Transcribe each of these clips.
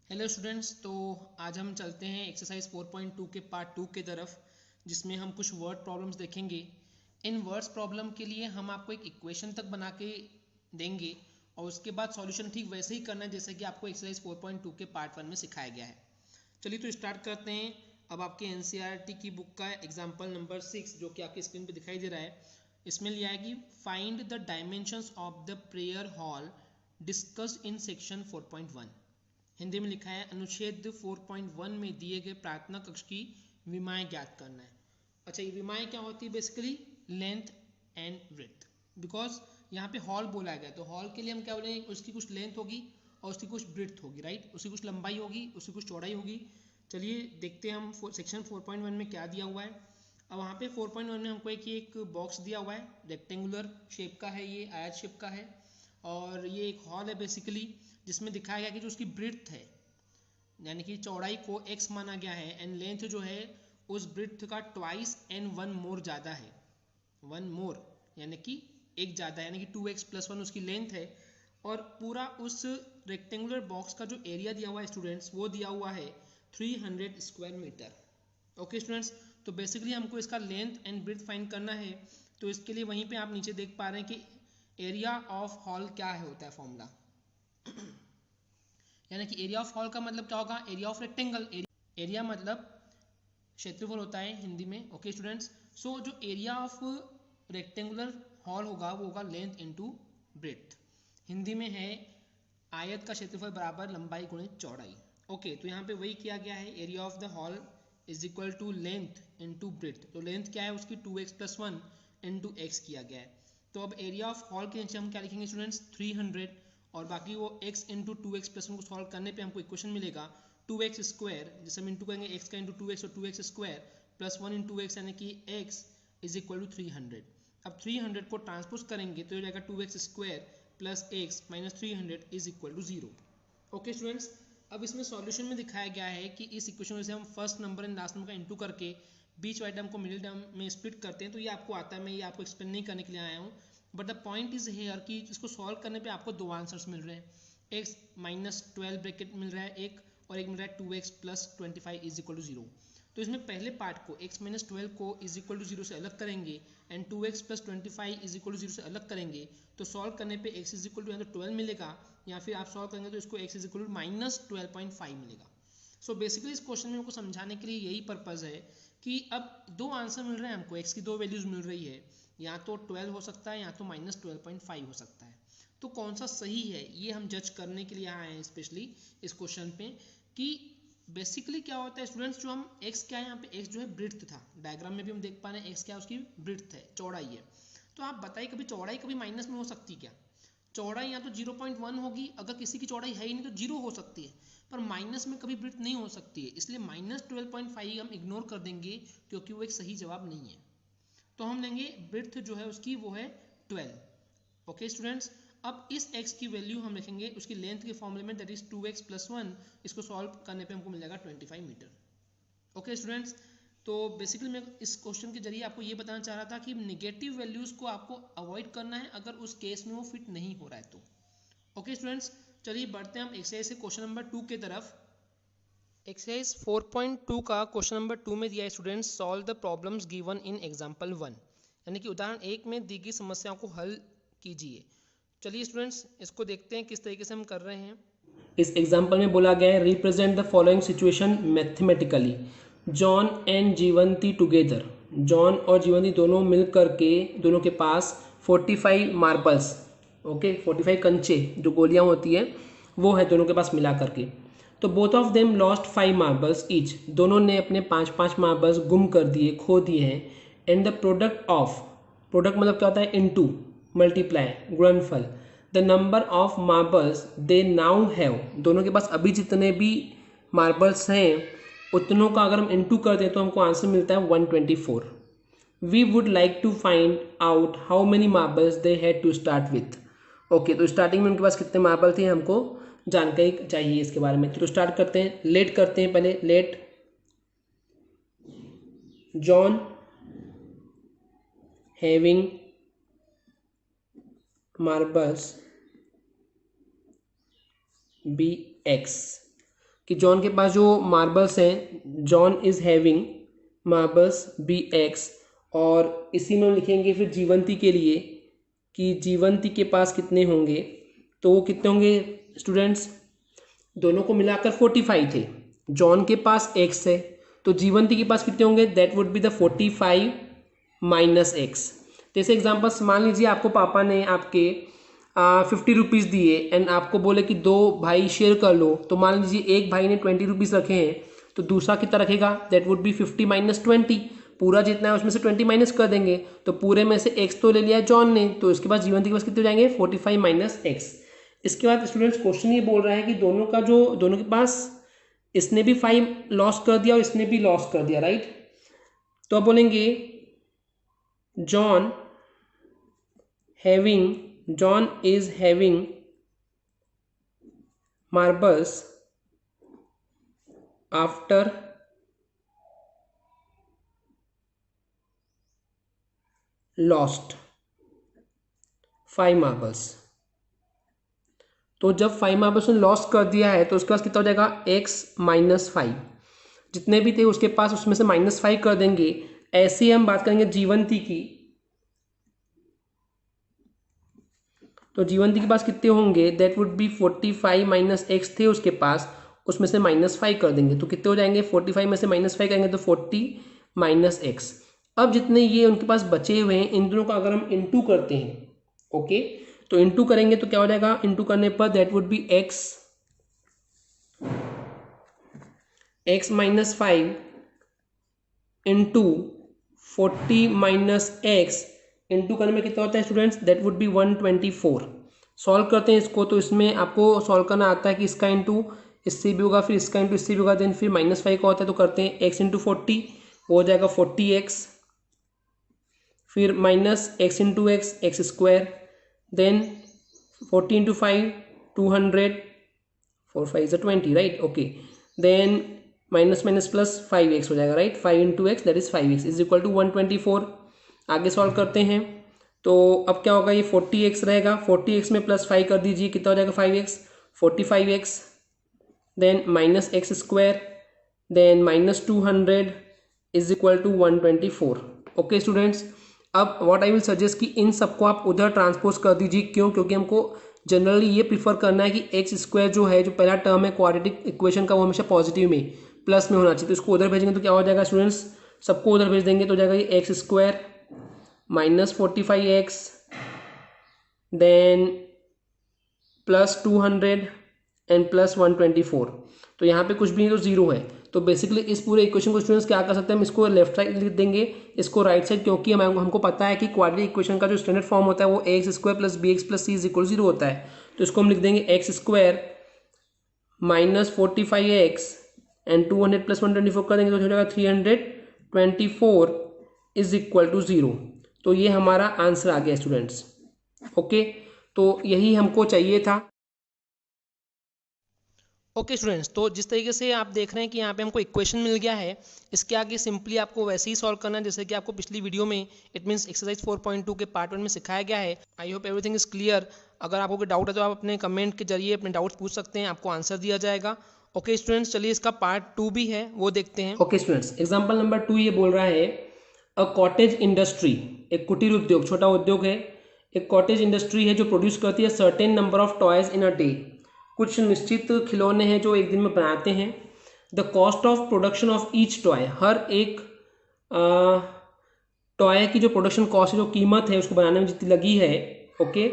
Hello students, तो आज हम चलते हैं एक्सरसाइज 4.2 के पार्ट 2 के तरफ, जिसमें हम कुछ वर्ड प्रॉब्लम्स देखेंगे। इन वर्ड्स प्रॉब्लम के लिए हम आपको एक इक्वेशन तक बना के देंगे और उसके बाद सॉल्यूशन ठीक वैसे ही करना है जैसे कि आपको एक्सरसाइज 4.2 के पार्ट 1 में सिखाया गया है। चलिए तो स्टार्ट करते हैं। अब आपके एनसीईआरटी की बुक का एग्जाम्पल नंबर 6 जो कि आपकी स्क्रीन पर दिखाई दे रहा है, इसमें लिया है कि find the dimensions of the prayer hall discussed in section 4.1। Hindi में लिखा है अनुच्छेद 4.1 में दिए गए प्रार्थना कक्ष की विमाएँ ज्ञात करना है। अच्छा, ये विमाएँ क्या होती है? Basically length and breadth. Because यहाँ पे हॉल बोला गया, तो हॉल के लिए हम क्या बोलेंगे, उसकी कुछ लेंथ होगी और उसकी कुछ ब्रेड्थ होगी, राइट। उसकी कुछ लंबाई होगी, उसकी कुछ चौड़ाई होगी। चलिए देखते हैं हम सेक्शन 4.1 में क्या दिया हुआ है। अब वहाँ पे 4.1 में हमको एक बॉक्स दिया हुआ है, रेक्टेंगुलर शेप का है, ये आयत शेप का है और ये एक हॉल है बेसिकली, जिसमें दिखाया गया कि जो उसकी ब्रेड्थ है यानी कि चौड़ाई को x माना गया है एंड लेंथ जो है उस ब्रेड्थ का ट्वाइस एंड वन मोर ज़्यादा है। वन मोर यानी कि एक ज़्यादा, यानी कि 2x + 1 उसकी लेंथ है। और पूरा उस रेक्टेंगुलर बॉक्स का जो एरिया दिया हुआ है स्टूडेंट्स, वो दिया हुआ है 300 स्क्वायर मीटर। ओके स्टूडेंट्स, तो बेसिकली हमको इसका लेंथ एंड ब्रेड्थ फाइंड करना है। तो इसके लिए वहीं पे आप नीचे देख पा रहे हैं कि एरिया ऑफ हॉल क्या है, होता है फॉर्मूला। यानी कि एरिया ऑफ हॉल का मतलब क्या होगा? Area of rectangle. एरिया मतलब क्षेत्रफल होता है हिंदी में। ओके स्टूडेंट्स, सो जो एरिया ऑफ रेक्टेंगुलर हॉल होगा वो होगा लेंथ इनटू ब्रेड्थ। हिंदी में है आयत का क्षेत्रफल बराबर लंबाई गुणित चौड़ाई। ओके, तो यहाँ पे वही किया गया है, area of the hall is equal to length into breadth. तो लेंथ क्या है उसकी 2x + 1 इनटू x किया गया है। तो अब एरिया ऑफ हॉल के नीचे हम क्या लिखेंगे स्टूडेंट्स? 300 और बाकी वो x इंटू 2x + 1 को सॉल्व करने पे हमको इक्वेशन मिलेगा 2x स्क्वायर, जैसे हम इंटू करेंगे x का इंटू 2x और 2x स्क्वायर + 1 इंटू x यानी कि x इज इक्वल टू 300। अब 300 को ट्रांसपोज करेंगे तो ये जाएगा 2x square plus x minus 300 is equal to 0। Okay students, अब इसमें सॉल्यूशन में दिखाया गया है कि इस इक्वेशन से हम first number and last number का इंटू करके बीच वाले टर्म को मिडिल टर्म में स्प्लिट करते हैं। तो ये आपको आता है, मैं ये आपको एक्सप्लेन नहीं करने के लिए आया हूँ, but the point is here कि इसको सॉल्व करने पे आपको दो आंसर्स मिल रहे हैं। x - 12 ब्रैकेट मिल रहा है एक, और एक मिल रहा है 2x + 25 इज इक्वल टू 0। तो इसमें पहले पार्ट को x - 12 को इज इक्वल टू 0 से अलग करेंगे and 2x + 25 is equal to 0 से अलग करेंगे। तो सॉल्व करने पे x इज इक्वल टू या तो 12 मिलेगा, या फिर आप सॉल्व करेंगे तो इसको x इज इक्वल टू -12.5 मिलेगा। सो बेसिकली इस क्वेश्चन में हमको समझाने के लिए यही पर्पज़ है कि अब दो आंसर मिल रहे हैं हमको, x की दो वैल्यूज मिल रही है, या तो 12 हो सकता है या तो -12.5 हो सकता है। तो कौन सा सही है ये हम जज करने के लिए आए हैं स्पेशली इस क्वेश्चन पे, कि बेसिकली क्या होता है स्टूडेंट्स, जो हम x क्या है यहाँ पे, x जो है ब्रेड्थ था, डायग्राम में भी हम देख पा रहे हैं x क्या है उसकी ब्रेड्थ है, चौड़ाई है। तो आप बताइए कभी चौड़ाई कभी माइनस में हो सकती क्या? चौड़ाई या तो 0.1 होगी, अगर किसी की चौड़ाई है ही नहीं तो 0 हो सकती है, पर माइनस में कभी ब्रेड्थ नहीं हो सकती है, इसलिए -12.5 हम इग्नोर कर देंगे क्योंकि वो एक सही जवाब नहीं है। तो हम लेंगे ब्रेड्थ जो है उसकी वो है 12। ओके स्टूडेंट्स, अब इस x की वैल्यू हम लिखेंगे उसकी लेंथ के फॉर्मूले में, दैट इज 2x + 1। इसको सॉल्व करने पे हमको मिल जाएगा 25 मीटर। ओके स्टूडेंट्स, तो बेसिकली मैं इस क्वेश्चन के जरिए आपको ये बताना चाह रहा था कि निगेटिव वैल्यूज़ को आपको अवॉइड करना है अगर उस केस में वो फिट नहीं हो रहा है तो। ओके स्टूडेंट्स, चलिए बढ़ते हैं हम एक्सरसाइज से क्वेश्चन नंबर 2 के तरफ। एक्सरसाइज 4.2 का क्वेश्चन नंबर 2 में दिया है students, solve the problems given in example 1, यानी कि उदाहरण 1 में दी गई समस्याओं को हल कीजिए। चलिए स्टूडेंट्स इसको देखते हैं किस तरीके से हम कर रहे हैं। इस एग्जाम्पल में बोला गया है represent the following situation mathematically. John and Jeevanti together, John और जीवंती दोनों मिल करके, दोनों के पास 45 मार्बल्स, ओके 45 कंचे जो गोलियां होती है वो है दोनों के पास मिला करके। तो both of them lost 5 marbles each, दोनों ने अपने 5-5 मार्बल्स गुम कर दिए, खो दिए हैं। And the product of, product मतलब क्या होता है? इनटू, मल्टीप्लाई, गुणनफल, the number of marbles they now have, दोनों के पास अभी जितने भी मार्बल्स हैं उतनों का अगर हम इनटू कर दें तो हमको आंसर मिलता है 124। We would like to find out how many marbles they had to start with. Okay, तो स्टार्टिंग में उनके पास कितने मार्बल थे हमको जानकारी चाहिए इसके बारे में। तो स्टार्ट करते हैं, लेट करते हैं पहले। Let John having marbles be x, कि जॉन के पास जो मार्बल्स हैं, John is having marbles BX, और इसी में लिखेंगे फिर जीवंती के लिए कि जीवंती के पास कितने होंगे, तो वो कितने होंगे स्टूडेंट्स, दोनों को मिलाकर 45 थे। जॉन के पास X है तो जीवंती के पास कितने होंगे, that would be the 45 minus X। जैसे एग्जाम्पल्स मान लीजिए आपको पापा ने आपके 50 रुपीज़ दिए एंड आपको बोले कि 2 भाई शेयर कर लो, तो मान लीजिए एक भाई ने 20 रुपीज़ रखे हैं तो दूसरा कितना रखेगा, दैट वुड बी 50 माइनस 20, पूरा जितना है उसमें से 20 माइनस कर देंगे, तो पूरे में से X तो ले लिया जॉन ने, तो इसके पास जीवंती के पास कितने हो जाएंगे 45 माइनस X। इसके बाद स्टूडेंट्स क्वेश्चन ये बोल रहा है कि दोनों के पास इसने भी 5 लॉस कर दिया और इसने भी लॉस कर दिया, राइट। तो अब बोलेंगे John is having marbles after lost 5 marbles। तो जब 5 मार्बल्स ने लॉस कर दिया है तो उसके पास कितना हो जाएगा X माइनस 5, जितने भी थे उसके पास उसमें से -5 कर देंगे। ऐसे ही हम बात करेंगे जीवंती की, तो जीवंती के पास कितने होंगे, that would be 45 minus X थे उसके पास, उसमें से -5 कर देंगे तो कितने हो जाएंगे, 45 में से -5 करेंगे तो 40 माइनस X। अब जितने ये उनके पास बचे हुए हैं इन दोनों का अगर हम इंटू करते हैं, ओके, तो इंटू करेंगे तो क्या हो जाएगा, इंटू करने पर that would be x minus 5 into 40 minus X, into करने में कितना होता है students, that would be 124। Solve करते हैं इसको, तो इसमें आपको सॉल्व करना आता है कि इसका इंटू इससे भी होगा, फिर इसका इंटू इससे भी होगा, देन फिर -5 का होता है, तो करते हैं x इंटू 40, हो जाएगा 40x, फिर minus x into x square, then 40 into 5 200, 4 5 is 20, right, okay, then minus minus plus 5x हो जाएगा, right, 5 into x that is 5x is equal to 124। आगे सॉल्व करते हैं तो अब क्या होगा, ये 40x रहेगा, 40x में +5 कर दीजिए, कितना हो जाएगा 5x, 45x, then minus x square, then -200 is equal to 124। Okay students, अब व्हाट आई विल सजेस्ट कि इन सबको आप उधर ट्रांसपोज कर दीजिए, क्यों, क्योंकि हमको जनरली ये प्रीफर करना है कि एक्स स्क्वायर जो है, जो पहला टर्म है क्वाड्रेटिक इक्वेशन का, वो हमेशा पॉजिटिव में प्लस में होना चाहिए, तो इसको उधर भेजेंगे तो क्या हो जाएगा स्टूडेंट्स, सबको उधर भेज देंगे तो हो जाएगा ये x square minus 45x, then +200 and +124, तो यहाँ पे कुछ भी नहीं तो जीरो है। तो बेसिकली इस पूरे इक्वेशन को स्टूडेंट्स क्या कर सकते हैं, हम इसको लेफ्ट साइड लिख देंगे, इसको राइट साइड, क्योंकि हमको पता है कि क्वाड्रेटिक इक्वेशन का जो स्टैंडर्ड फॉर्म होता है वो x square plus b x plus c is equal 0 होता है, तो इसको हम लिख देंगे x square minus 45x and 200 plus 124 कर देंगे तो हो जाएगा 324 इज इक्वल टू 0। तो ये हमारा आंसर आ गया स्टूडेंट्स, ओके, तो यही हमको चाहिए था। ओके स्टूडेंट्स, तो जिस तरीके से आप देख रहे हैं कि यहाँ पे हमको इक्वेशन मिल गया है, इसके आगे सिंपली आपको वैसे ही सॉल्व करना है जैसे कि आपको पिछली वीडियो में इट मींस एक्सरसाइज 4.2 के पार्ट 1 में सिखाया गया है। I hope everything is clear. अगर आपको कोई डाउट है तो आप अपने कमेंट के जरिए अपने डाउट्स पूछ सकते हैं, आपको आंसर दिया जाएगा। ओके स्टूडेंट्स, चलिए इसका पार्ट 2 भी है वो देखते हैं। ओके स्टूडेंट्स, एग्जाम्पल नंबर 2 ये बोल रहा है अ कॉटेज इंडस्ट्री, एक कुटीर उद्योग, छोटा उद्योग है, एक कॉटेज इंडस्ट्री है जो प्रोड्यूस करती है certain number of toys in a day, कुछ निश्चित खिलौने हैं जो एक दिन में बनाते हैं। The cost of production of each toy, हर एक टॉय की जो प्रोडक्शन कॉस्ट है, जो कीमत है उसको बनाने में जितनी लगी है, okay,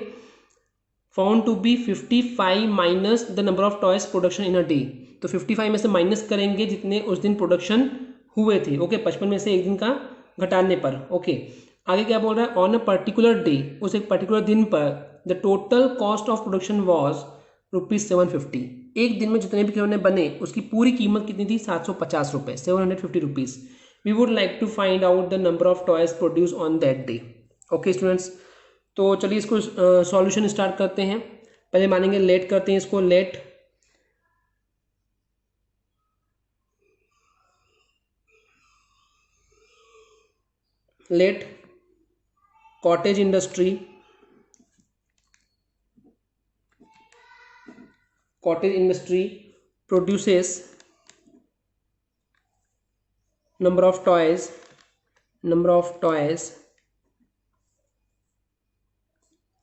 found to be 55 minus the number of toys production in a day, तो 55 में से माइनस करेंगे जितने उस दिन प्रोडक्शन हुए थे, ओके, 55 में से एक दिन का घटाने पर, ओके। आगे क्या बोल रहा है, ऑन अ पर्टिकुलर डे, उस एक पर्टिकुलर दिन पर the total cost of production was ₹750, एक दिन में जितने भी खिलौने बने उसकी पूरी कीमत कितनी थी, 750 रुपये, 750 rupees. We would like to find out the number of toys produce on that day. Okay students, तो चलिए इसको सॉल्यूशन स्टार्ट करते हैं। पहले मानेंगे लेट करते हैं इसको, let cottage industry produces number of toys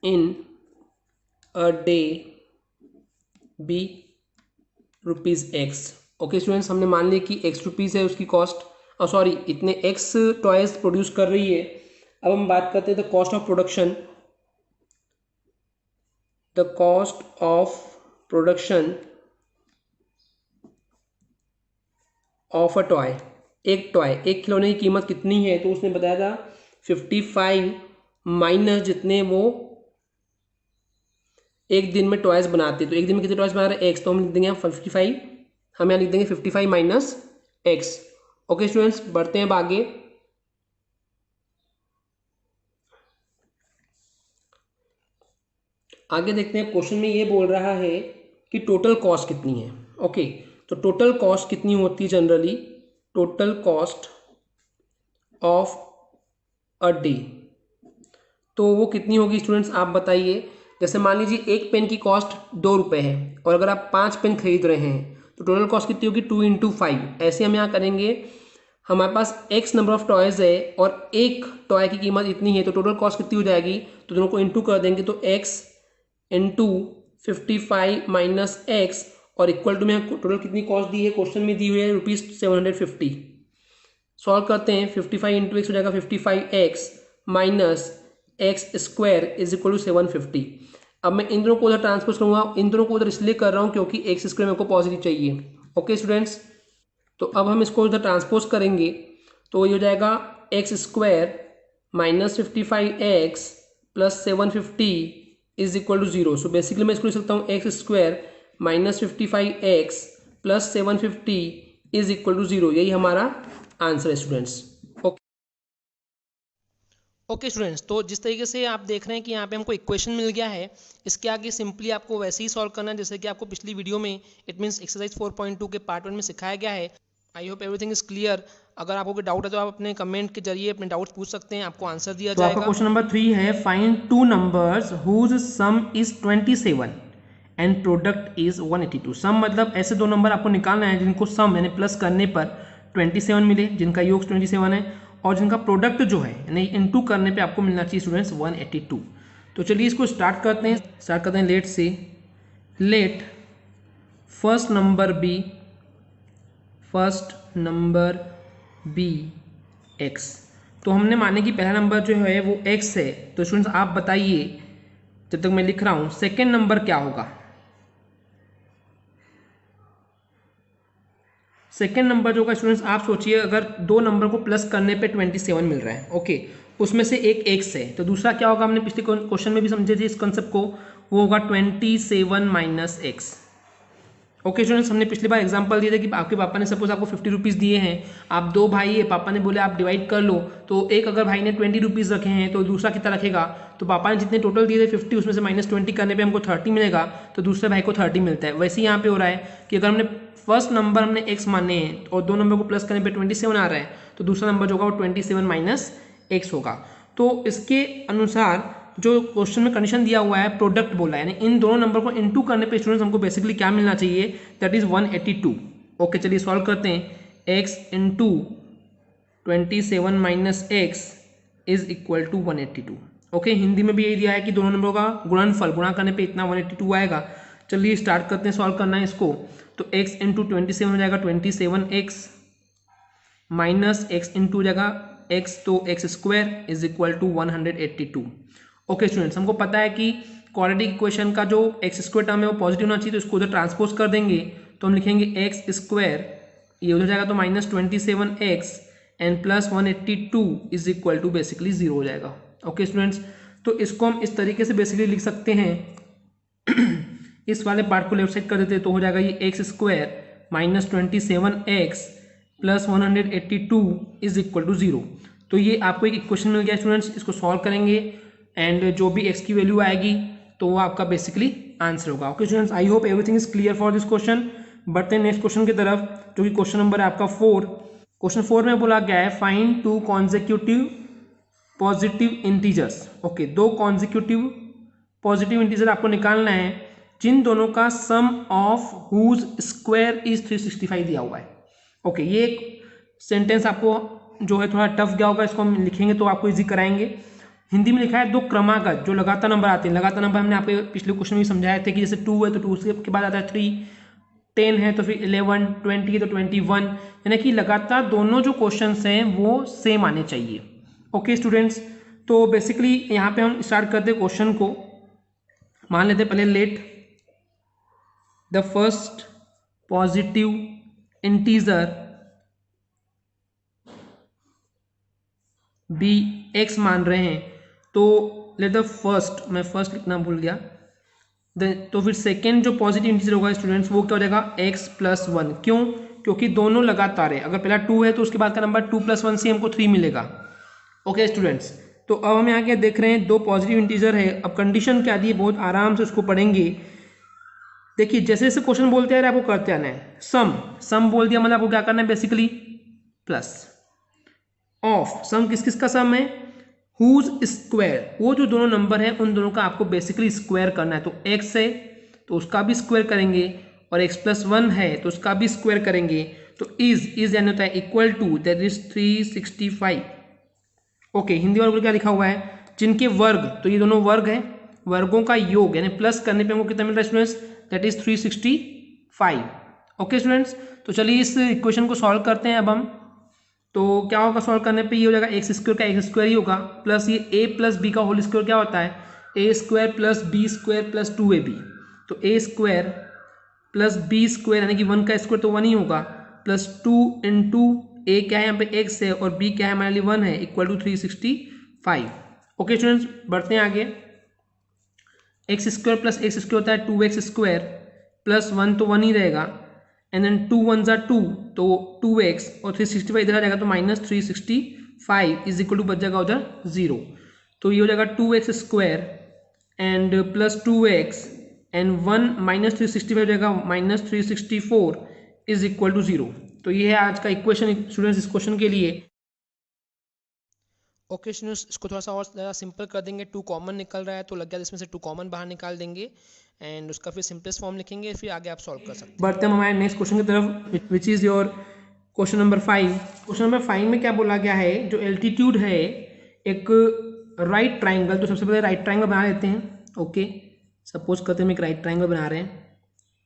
in a day be ₹X। Okay students, हमने मान लिया कि X रुपीज़ है उसकी कॉस्ट, सॉरी इतने X टॉयज प्रोड्यूस कर रही है। अब हम बात करते हैं the cost of production. The cost of production of a toy, एक खिलौने की कीमत कितनी है, तो उसने बताया था 55 माइनस जितने वो एक दिन में टॉयज बनाते, तो एक दिन में कितने टॉयज बना रहे X, तो हम लिख देंगे 55, हम यहाँ लिख देंगे 55 माइनस X। ओके स्टूडेंट्स, बढ़ते हैं अब आगे। देखते हैं क्वेश्चन में ये बोल रहा है कि टोटल कॉस्ट कितनी है। ओके, तो टोटल कॉस्ट कितनी होती है generally, total cost of a day, तो वो कितनी होगी स्टूडेंट्स आप बताइए। जैसे मान लीजिए एक पेन की कॉस्ट ₹2 है और अगर आप 5 पेन खरीद रहे हैं तो टोटल कॉस्ट कितनी होगी 2 × 5। ऐसे हम यहाँ करेंगे, हमारे पास X नंबर ऑफ टॉयज है और एक टॉय की कीमत इतनी है, तो टोटल कॉस्ट कितनी हो जाएगी, तो दोनों को इंटू कर देंगे, तो X × 55 माइनस X और इक्वल टू में टोटल कितनी कॉस्ट दी है, क्वेश्चन में दी हुई है ₹750। सॉल्व करते हैं, 55 × X हो जाएगा 55X minus X² is equal to 750। अब मैं इन दोनों को उधर ट्रांसपोज करूंगा, इन दोनों को उधर इसलिए कर रहा हूं क्योंकि X² मेरे को पॉजिटिव चाहिए। ओके स्टूडेंट्स, तो अब हम इसको उधर ट्रांसपोज करेंगे, तो ये हो जाएगा X² minus 55X plus 750 is equal to 0। So basically मैं इसको लिख सकता हूँ X² minus 55X plus 750 is equal to 0। यही हमारा आंसर है स्टूडेंट्स। ओके स्टूडेंट्स, तो जिस तरीके से आप देख रहे हैं कि यहाँ पे हमको इक्वेशन मिल गया है, इसके आगे सिंपली आपको वैसे ही सॉल्व करना है जैसे कि आपको पिछली वीडियो में इट मीन्स एक्सरसाइज 4.2 के पार्ट 1 में सिखाया गया है। I hope everything is clear. अगर आपको कोई डाउट है तो आप अपने कमेंट के जरिए अपने डाउट्स पूछ सकते हैं, आपको आंसर दिया जाएगा। आपका क्वेश्चन नंबर 3 है, find 2 numbers whose sum is 27 and product is 182। Sum मतलब ऐसे दो नंबर आपको निकालना है जिनको सम यानी प्लस करने पर 27 मिले, जिनका योग 27 है, और जिनका प्रोडक्ट जो है यानी इनटू करने पे आपको मिलना चाहिए स्टूडेंट्स 182। तो चलिए इसको स्टार्ट करते हैं। लेट से, let first number be x. तो हमने माने कि पहला नंबर जो है वो एक्स है, तो स्टूडेंट्स आप बताइए जब तक मैं लिख रहा हूं सेकेंड नंबर क्या होगा। सेकेंड नंबर जो होगा स्टूडेंट्स आप सोचिए, अगर दो नंबर को प्लस करने पे 27 मिल रहा है, ओके, उसमें से एक एक्स है, तो दूसरा क्या होगा, हमने पिछले क्वेश्चन में भी समझे थे इस कंसेप्ट को, वो होगा 27 माइनस एक्स। ओके स्टूडेंट्स, हमने पिछली बार एग्जांपल दिए थे कि आपके पापा ने सपोज आपको 50 रुपीज़ दिए हैं, आप दो भाई है, पापा ने बोले आप डिवाइड कर लो, तो एक अगर भाई ने 20 रुपीज़ रखे हैं तो दूसरा कितना रखेगा, तो पापा ने जितने टोटल दिए थे 50 उसमें से -20 करने पे हमको 30 मिलेगा, तो दूसरे भाई को 30 मिलता है। वैसे ही यहाँ पे हो रहा है कि अगर हमने फर्स्ट नंबर हमने एक्स माने हैं और दो नंबर को प्लस करने पे 27 आ रहा है, तो दूसरा नंबर जो होगा वो 27 माइनस एक्स होगा। तो इसके अनुसार जो क्वेश्चन में कंडीशन दिया हुआ है प्रोडक्ट बोला है, यानी इन दोनों नंबर को इनटू करने पे स्टूडेंट्स हमको बेसिकली क्या मिलना चाहिए, दैट इज 182। ओके चलिए सॉल्व करते हैं। x into 27 minus x is equal to 182। Okay, Hindi में भी यही दिया है कि दोनों नंबरों का गुणनफल गुणा करने पे इतना 182 आएगा। चलिए स्टार्ट करते हैं, सॉल्व करना है इसको। तो x इंटू 27 हो जाएगा 27x माइनस x इंटू हो जाएगा x, तो x² is equal to 182। Okay students, हमको पता है कि क्वाड्रेटिक इक्वेशन का जो x² टर्म है वो पॉजिटिव होना चाहिए, तो इसको उधर ट्रांसपोज कर देंगे, तो हम लिखेंगे x², ये उधर जाएगा तो -27x and plus 182 is equal to basically 0 हो जाएगा। ओके स्टूडेंट्स, तो इसको हम इस तरीके से बेसिकली लिख सकते हैं इस वाले पार्ट को लेफ्ट साइड कर देते हैं, तो हो जाएगा ये x² minus 27x plus 182 is equal to 0। तो ये आपको एक इक्वेशन मिल गया स्टूडेंट्स, इसको सॉल्व करेंगे एंड जो भी x की वैल्यू आएगी तो वो आपका बेसिकली आंसर होगा। Okay students, I hope everything is clear for this question. बढ़ते हैं नेक्स्ट क्वेश्चन की तरफ, जो कि क्वेश्चन नंबर है आपका 4। क्वेश्चन 4 में बोला गया है find 2 consecutive positive integers. Okay, दो कॉन्जिक्यूटिव पॉजिटिव इंटीजर आपको निकालना है जिन दोनों का सम ऑफ हुज स्क्वायर इज 365 दिया हुआ है। ओके, ये एक सेंटेंस आपको जो है थोड़ा टफ गया होगा, इसको हम लिखेंगे तो आपको इजी कराएंगे। हिंदी में लिखा है दो क्रमागत जो लगातार नंबर आते हैं। लगातार नंबर हमने आपके पिछले क्वेश्चन में समझाए थे कि जैसे 2 है तो 2 के बाद आता है 3, 10 है तो फिर 11, 20 है तो 21, यानी कि लगातार दोनों जो क्वेश्चन हैं वो सेम आने चाहिए। ओके स्टूडेंट्स, तो बेसिकली यहाँ पे हम स्टार्ट करते हैं क्वेश्चन को। मान लेते हैं पहले let the first positive integer be x मान रहे हैं, तो लेट द फर्स्ट, मैं फर्स्ट लिखना भूल गया, तो फिर सेकेंड जो पॉजिटिव इंटीजर होगा स्टूडेंट्स वो क्या हो जाएगा x + 1। क्यों? क्योंकि दोनों लगातार है। अगर पहला 2 है तो उसके बाद का नंबर 2 + 1 से हमको 3 मिलेगा। ओके स्टूडेंट्स, तो अब हम यहाँ क्या देख रहे हैं, दो पॉजिटिव इंटीजर है। अब कंडीशन क्या दी है, बहुत आराम से उसको पढ़ेंगे। देखिए जैसे जैसे क्वेश्चन बोलते हैं आपको करते आना है। सम बोल दिया मतलब आपको क्या करना है, बेसिकली प्लस ऑफ, सम किस किस का सम है, हुज स्क्वायर, वो जो दोनों नंबर है उन दोनों का आपको बेसिकली स्क्वायर करना है। तो x है तो उसका भी स्क्वायर करेंगे, और x + 1 है तो उसका भी स्क्वायर करेंगे। तो इज यानी होता है equal to, that is 365। Okay, Hindi वर्ग क्या लिखा हुआ है, जिनके वर्ग, तो ये दोनों वर्ग है, वर्गों का योग यानी प्लस करने पे हमको कितना मिल रहा है students, that is 365। Okay students, तो चलिए इस इक्वेशन को सॉल्व करते हैं अब हम। तो क्या होगा सॉल्व करने पे, ये हो जाएगा x² का x² ही होगा, प्लस ये a + b का होल स्क्वायर क्या होता है, a² + b² + 2ab। तो a² + b² यानी कि 1 का स्क्वायर तो 1 ही होगा, प्लस 2 × a क्या है यहाँ पे x है और b क्या है हमारे लिए 1 है, इक्वल टू 365। ओके स्टूडेंट्स, बढ़ते हैं आगे। x² + x² होता है 2x² प्लस 1 तो 1 ही रहेगा, एंड देन 2 1 ज़ा 2 तो 2x और 365 इधर आ जाएगा तो -365 इज इक्वल टू बच जाएगा उधर 0। तो ये हो जाएगा 2x² and plus 2x and 1 -365 हो जाएगा -364 इज इक्वल टू 0। तो ये है आज का इक्वेशन स्टूडेंट्स इस क्वेश्चन के लिए। ओके स्टूडेंट्स, इसको थोड़ा सा और ज़्यादा सिंपल कर देंगे। 2 कॉमन निकल रहा है तो लग गया इसमें से 2 कॉमन बाहर निकाल देंगे एंड उसका फिर सिंपलेस्ट फॉर्म लिखेंगे, फिर आगे आप सॉल्व कर सकते हैं। बढ़ते हैं हमारे नेक्स्ट क्वेश्चन की तरफ, which is your question number 5। Question number 5 में क्या बोला गया है, जो एल्टीट्यूड है एक राइट ट्राइंगल, तो सबसे पहले राइट ट्राइंगल बना लेते हैं। ओके, सपोज करते हैं हम एक राइट ट्राइंगल बना रहे हैं।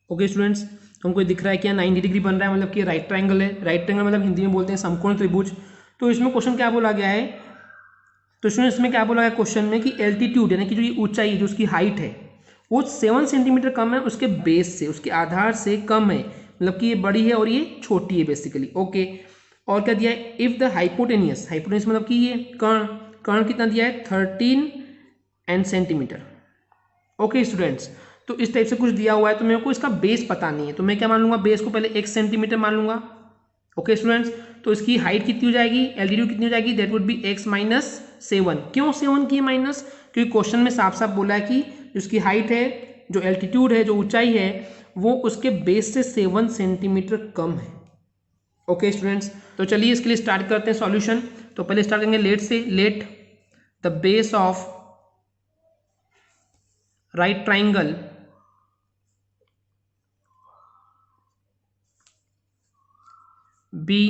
ओके स्टूडेंट्स, तो हमको दिख रहा है कि 90 डिग्री बन रहा है, मतलब कि राइट ट्राइंगल है। राइट ट्राइंगल मतलब हिंदी में बोलते हैं समकोण त्रिभुज। तो इसमें क्वेश्चन क्या बोला गया है, तो स्टूडेंट्स इसमें क्या बोला गया क्वेश्चन में कि एल्टीट्यूड यानी कि जो ये ऊंचाई है, जो उसकी हाइट है वो 7 सेंटीमीटर कम है उसके बेस से, उसके आधार से कम है, मतलब कि ये बड़ी है और ये छोटी है बेसिकली। ओके, और क्या दिया है, इफ द हाइपोटेनियस, हाइपोटेनियस मतलब कि ये कर्ण कितना दिया है 13 सेंटीमीटर। ओके स्टूडेंट्स, तो इस टाइप से कुछ दिया हुआ है, तो मेरे को इसका बेस पता नहीं है, तो मैं क्या मान लूंगा, बेस को पहले 1 सेंटीमीटर मान लूंगा। ओके स्टूडेंट्स, तो इसकी हाइट कितनी हो जाएगी, एल्टीट्यूड कितनी हो जाएगी, दैट वुड बी x - 7। क्यों 7 की माइनस, क्योंकि क्वेश्चन में साफ साफ बोला है कि उसकी हाइट है, जो एल्टीट्यूड है, जो ऊंचाई है, वो उसके बेस से 7 सेंटीमीटर कम है। ओके स्टूडेंट्स, तो चलिए इसके लिए स्टार्ट करते हैं सॉल्यूशन। तो पहले स्टार्ट करेंगे लेट से। Let the base of right triangle be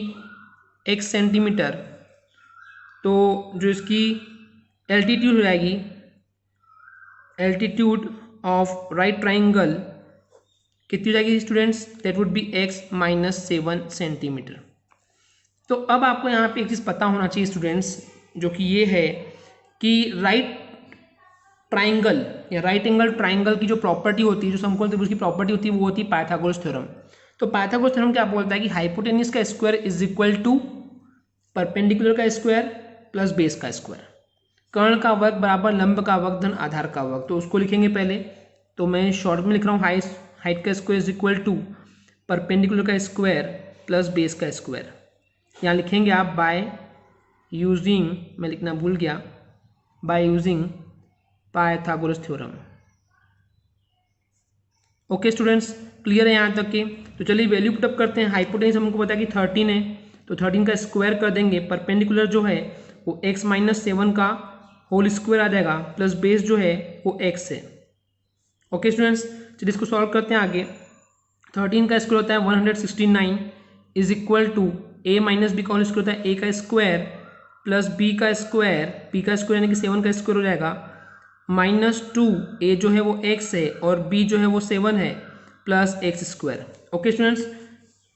x centimetre, तो जो इसकी एल्टीट्यूड हो जाएगी, एल्टीट्यूड ऑफ राइट ट्राइंगल कितनी हो जाएगी students, that would be x - 7 centimetre. तो अब आपको यहाँ पे एक चीज़ पता होना चाहिए स्टूडेंट्स, जो कि ये है कि राइट ट्राइंगल या राइट एंगल ट्राइंगल की जो प्रॉपर्टी होती है, जो समकोण त्रिभुज की प्रॉपर्टी होती है, वो होती है पाइथागोरस थ्योरम। तो पाइथागोरस थ्योरम क्या बोलता है कि हाइपोटेन्यूज का square is equal to perpendicular का स्क्वायर प्लस बेस का स्क्वायर, कर्ण का वर्ग बराबर लंब का वर्ग धन आधार का वर्ग। तो उसको लिखेंगे पहले, तो मैं शॉर्ट में लिख रहा हूँ हाइट का square is equal to perpendicular का स्क्वायर प्लस बेस का स्क्वायर। यहाँ लिखेंगे आप बाय यूजिंग, मैं लिखना भूल गया, by using Pythagoras theorem. Okay students, clear है यहाँ तक के। तो चलिए वैल्यू पुटअप करते हैं। हाइपोटेन्यूज हमको पता है कि 13 है, तो 13 का स्क्वायर कर देंगे, परपेंडिकुलर जो है वो x - 7 का होल स्क्वायर आ जाएगा, प्लस बेस जो है वो x है। ओके स्टूडेंट्स, चलिए इसको सॉल्व करते हैं आगे। 13 का स्क्वायर होता है 169 is equal to a minus b का होल स्क्वायर होता है a का स्क्वायर प्लस b का स्क्वायर यानी कि 7 का स्क्वायर हो जाएगा -2 a जो है वो x है और b जो है वो 7 है plus x square. Okay students,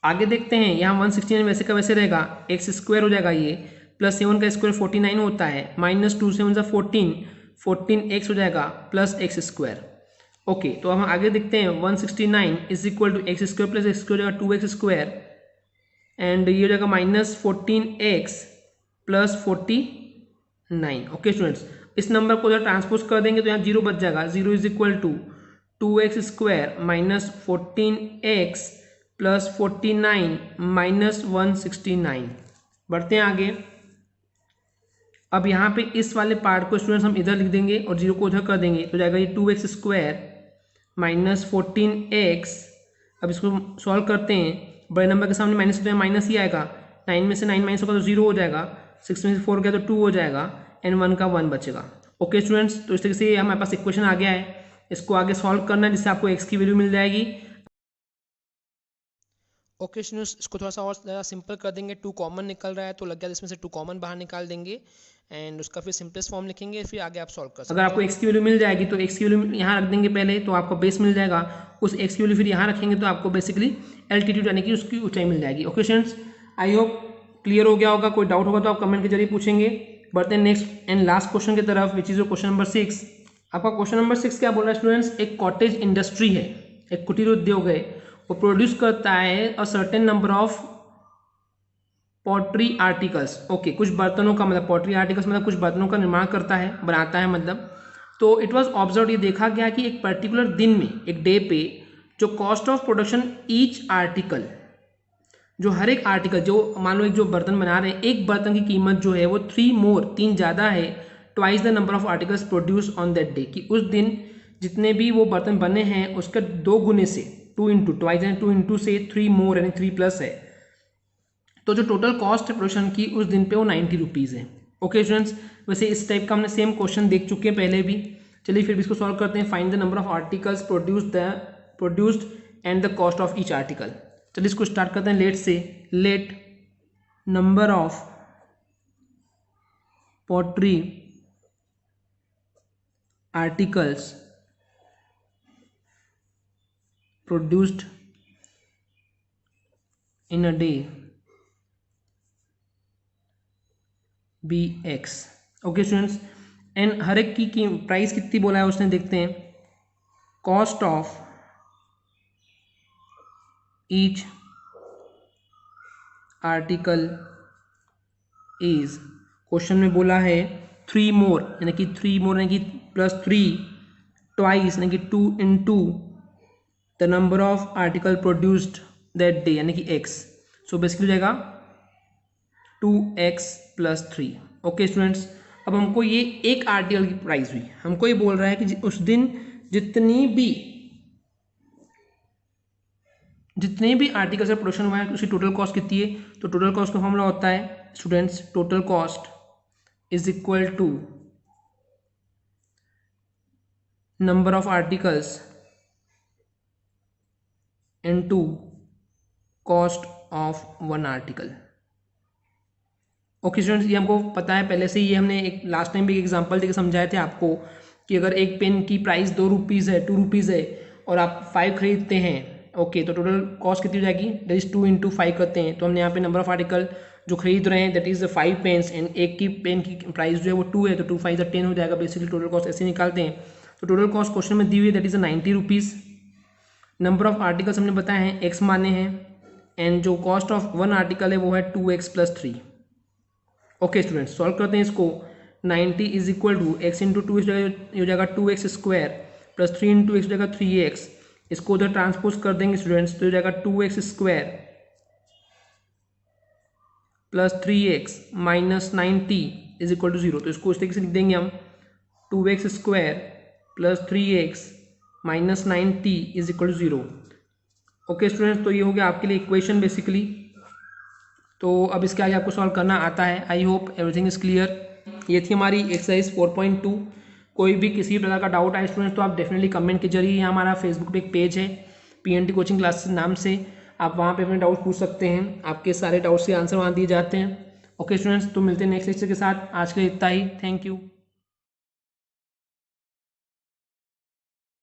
आगे देखते हैं, यहाँ 169 वैसे का वैसे रहेगा, एक्स स्क्वायर हो जाएगा ये, प्लस 7 का स्क्वायर 49 होता है, -2 7 14 एक्स हो जाएगा प्लस एक्स स्क्वायर। ओके, तो हम आगे देखते हैं 169 is equal to x square plus x square हो जाएगा 2x स्क्वायर एंड ये हो जाएगा -14x प्लस 49। ओके स्टूडेंट्स, इस नंबर को जब ट्रांसपोज कर देंगे तो यहाँ 0 बच जाएगा, 0 is equal to 2x square minus 14x plus 49 minus 169। बढ़ते हैं आगे। अब यहाँ पे इस वाले पार्ट को स्टूडेंट्स हम इधर लिख देंगे और 0 को उधर कर देंगे तो जाएगा ये 2x स्क्वायर माइनस 14x। अब इसको सॉल्व करते हैं, बड़े नंबर के सामने माइनस होता है माइनस ही आएगा, 9 में से 9 माइनस होगा तो 0 हो जाएगा, 6 में से 4 गया तो 2 हो जाएगा एंड 1 का 1 बचेगा। ओके स्टूडेंट्स, तो इस तरीके से हमारे पास इक्वेशन आ गया है, इसको आगे सॉल्व करना है जिससे आपको x की वैल्यू मिल जाएगी। ओके स्टूडेंट्स, इसको थोड़ा सा और ज़्यादा सिंपल कर देंगे, 2 कॉमन निकल रहा है तो लग गया इसमें से 2 कॉमन बाहर निकाल देंगे एंड उसका फिर सिंपलेस्ट फॉर्म लिखेंगे, फिर आगे आप सॉल्व कर सकते अगर आपको x की वैल्यू मिल जाएगी तो x की वैल्यू यहाँ रख देंगे पहले, तो आपको बेस मिल जाएगा, उस x की वैल्यू फिर यहाँ रखेंगे तो आपको बेसिकली एल्टीट्यूड यानी कि उसकी ऊंचाई मिल जाएगी। Okay students, I hope clear हो गया होगा, कोई डाउट होगा तो आप कमेंट के जरिए पूछेंगे। बढ़ते हैं नेक्स्ट एंड लास्ट क्वेश्चन की तरफ, विच इज क्वेश्चन नंबर 6। आपका क्वेश्चन नंबर 6 क्या बोल रहा है स्टूडेंट्स, एक कॉटेज इंडस्ट्री है, एक कुटीर उद्योग है, वो प्रोड्यूस करता है a certain number of pottery articles. Okay, कुछ बर्तनों का मतलब पॉटरी आर्टिकल्स मतलब कुछ बर्तनों का निर्माण करता है, बनाता है मतलब। तो इट वाज ऑब्जर्व, ये देखा गया कि एक पर्टिकुलर दिन में, एक डे पे, जो cost of production each article, जो हर एक आर्टिकल, जो मान लो एक जो बर्तन बना रहे हैं, एक बर्तन की कीमत जो है वो 3 ज़्यादा है twice the number of articles produce on that day, कि उस दिन जितने भी वो बर्तन बने हैं उसके 2 गुने से, 2 इंटू ट्वाइस यानी 2 इंटू से 3 मोर यानी 3 प्लस है, तो जो टोटल कॉस्ट है प्रोडक्शन की उस दिन पे वो 90 रुपीज़ है। ओके स्टूडेंट्स, वैसे इस टाइप का हमने सेम क्वेश्चन देख चुके हैं पहले भी। चलिए फिर भी इसको सॉल्व करते हैं। Find the number of articles produced and the cost of each article. चलिए इसको स्टार्ट करते हैं लेट से। Let number of pottery articles produced in a day be x. Okay students, and हर एक की प्राइस कितनी बोला है उसने, देखते हैं। Cost of each article is, question में बोला है 3 मोर यानी कि 3 मोर यानी कि +3 ट्वाइस यानी कि 2 into the number of article produced that day यानी कि एक्स। सो बेसिकली हो जाएगा 2x + 3। ओके स्टूडेंट्स, अब हमको ये एक आर्टिकल की प्राइस हुई, हमको ये बोल रहा है कि उस दिन जितने भी आर्टिकल्स का प्रोडक्शन हुआ है उसकी टोटल कॉस्ट कितनी है। तो टोटल कॉस्ट का फॉर्मूला होता है students, total cost is equal to number of articles into cost of 1 article. Okay students, ये हमको पता है पहले से, ये हमने एक लास्ट टाइम भी एक एग्जांपल देकर समझाए थे आपको कि अगर एक पेन की प्राइस 2 रुपीज़ है, 2 रुपीज़ है और आप 5 खरीदते हैं, ओके, तो टोटल कॉस्ट कितनी हो जाएगी, दैट इज 2 इंटू 5 करते हैं, तो हमने यहाँ पे नंबर ऑफ आर्टिकल जो खरीद रहे हैं दैट इज 5 पेन्स एंड एक की पेन की प्राइस जो है वो 2 है, तो 2 5 10 हो जाएगा। बेसिकली टोटल कॉस्ट ऐसे निकालते हैं। तो टोटल कॉस्ट क्वेश्चन में दी हुई है that is 90 rupees. Number of articles हमने बताया है एक्स माने हैं एंड जो कॉस्ट ऑफ 1 आर्टिकल है वो है 2x + 3। ओके स्टूडेंट्स, सॉल्व करते हैं इसको। 90 is equal to x into 2 हो जाएगा 2x square plus 3 into x हो जाएगा 3x। इसको उधर ट्रांसपोज कर देंगे स्टूडेंट्स तो हो जाएगा 2x square plus 3x minus 90 is equal to 0। तो इसको इस तरीके से लिख देंगे हम, 2x square plus 3x minus 90 is equal to 0। Okay students, तो ये हो गया आपके लिए इक्वेशन बेसिकली। तो अब इसके आगे आपको सॉल्व करना आता है। I hope everything is clear. ये थी हमारी एक्सरसाइज 4.2 कोई भी किसी भी प्रकार का डाउट आए स्टूडेंट्स तो आप डेफिनेटली कमेंट के जरिए, यहाँ हमारा फेसबुक पे एक पेज है PNT कोचिंग क्लासेस नाम से, आप वहाँ पे अपने डाउट पूछ सकते हैं, आपके सारे डाउट्स के आंसर वहाँ दिए जाते हैं। ओके स्टूडेंट्स, तो मिलते हैं नेक्स्ट लेक्चर के साथ, आज के लिए इतना ही, थैंक यू।